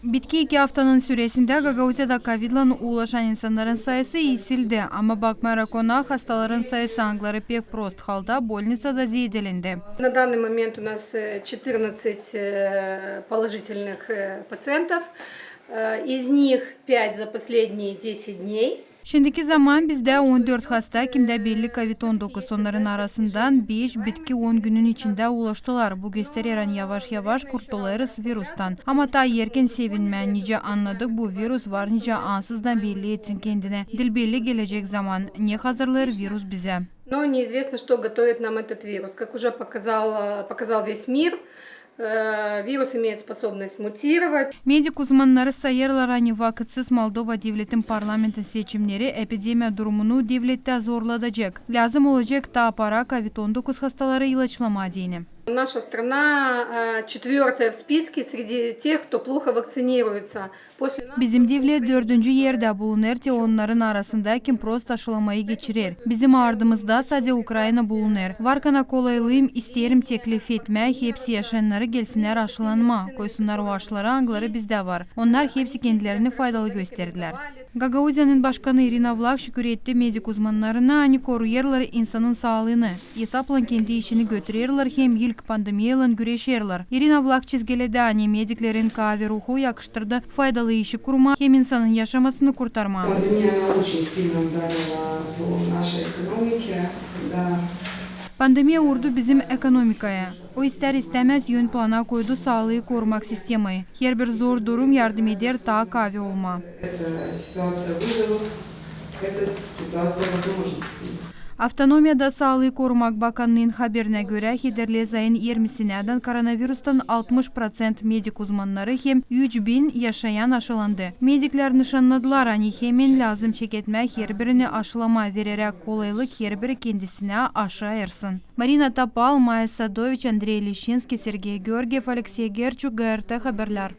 Bitki 2 haftanın süresinde Gagauziyada Covid'le ulaşan insanların sayısı isildi. Ama bakmayarak ona hastaların sayısı Angları pek prost halda больницада zedelindi. На данный момент у нас 14 положительных пациентов, из них 5 за последние 10 дней. Şimdiki zaman bizde 14 hasta kimde belli Covid-19 onların arasından 5 bitki 10 günün içinde ulaştılar. Bu gösteriren yavaş yavaş kurtuluruz virüsten. Ama ta yerken sevinme nice anladık bu virüs var nice ansızdan belli etsin kendine. Dil belli gelecek zaman ne hazırlar virüs bize. Но неизвестно, что готовит нам этот вирус. Как уже показал весь мир, вирус имеет способность мутировать. Medik uzmanları sayarlar hani vakitsiz Moldova devletin parlamento seçimleri epidemiya durumunu devlette zorlayacak. Lazım olacak ta para Covid-19 hastaları ilaçlama diyeni. Наша страна четвертая в списке среди тех, кто плохо вакцинируется. Bizim devlet 4. yerde bulunur ki onların arasında kim prost aşılamayı geçirir. Bizim ardımızda sadece Ukrayna bulunur. Varkana kolaylığım isterim teklif etme, hepsi yaşayanları gelsinler aşılanma. Koysunlar o aşıları Angları bizde var. Onlar hepsi kendilerini faydalı gösterdiler. Gagauziya'nın başkanı Irina Vlach şükür etti medik uzmanlarına hani koruyarlar insanın sağlığını. Hesaplan kendi işini götürürler hem ilk pandemiyala güreşirler. Irina Vlach çizgiledi hani mediklerin kahve ruhu yakıştırdı faydalı işi kurma hem insanın yaşamasını kurtarma. Pandemiya vurdu bizim ekonomikaya. O ister istemez yön plana koydu sağlığı korumak sistemayı. Her bir zor durum yardım eder ta kahve olma. Avtonomiyada Sağlığı Korumak Bakanlığı'nın haberine göre Hederlez ayın 20'sinden koronavirüsten 60% medik uzmanları hem 3000 yaşayan aşılandı. Medikler nişanladılar hani hemen lazım çeketmek her birini aşılama vererek kolaylık her biri kendisine aşı ayırsın. Marina Tapal, Maya Sadoviç, Andrei Lishinsky, Sergey Georgiev, Alexey Gerchuk, GRT Haberler.